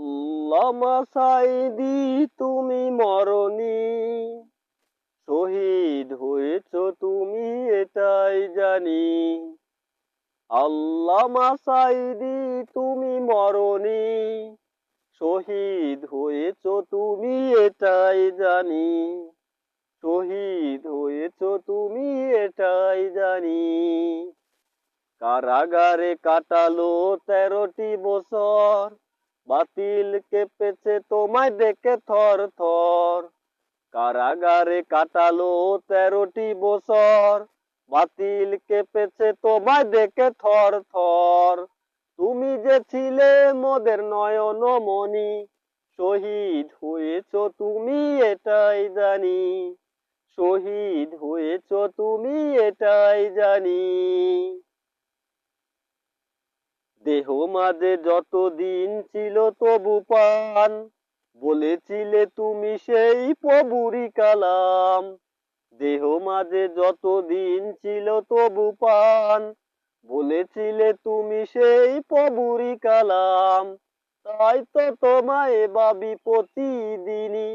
আল্লামা সাঈদী তুমি মরনি, শহীদ হয়েছ তুমি এটাই জানি। আল্লামা সাঈদী তুমি মরনি, শহীদ হয়েছ তুমি এটাই জানি। শহীদ হয়েছ তুমি এটাই জানি। কারাগারে কাটালো 13টি বছর, বাতিল কেঁপেছে তোমায় দেখে থর থর। কারাগারে কাটালো 13টি বছর, বাতিল কেঁপেছে তোমায় দেখে থর থর। তুমি যে ছিলে মোদের নয়ন মনি, শহীদ হয়েছ তুমি এটাই জানি। শহীদ হয়েছ তুমি এটাই জানি। দেহ মাঝে যতদিন ছিল তবু পান, বলেছিলে তুমি সেই প্রভুরই কালাম। দেহ মাঝে যতদিন ছিল তবু পান, বলেছিলে তুমি সেই প্রভুরই কালাম। তাই তো তোমায় ভাবি প্রতিদিনই,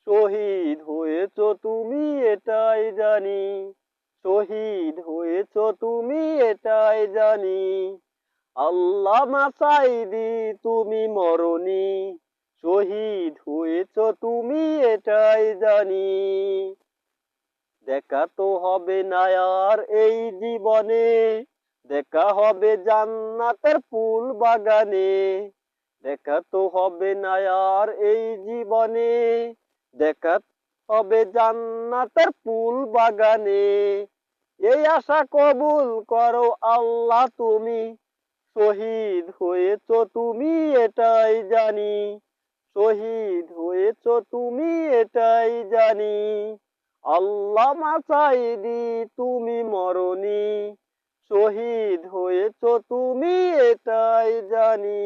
শহীদ হয়েছ তুমি এটাই জানি। শহীদ হয়েছ তুমি এটাই জানি। আল্লামা সাঈদী তুমি মরনি, শহীদ হয়েছ তুমি এটাই জানি। দেখা তো হবে না আর এই জীবনে, দেখা হবে জান্নাতের ফুল বাগানে। দেখা তো হবে না আর এই জীবনে, দেখা হবে জান্নাতের ফুল বাগানে। এই আশা কবুল করো আল্লাহ তুমি, শহীদ হয়েছ তুমি এটাই জানি। শহীদ হয়েছ তুমি এটাই জানি। আল্লামা সাঈদী তুমি মরনি, শহীদ হয়েছ তুমি এটাই জানি।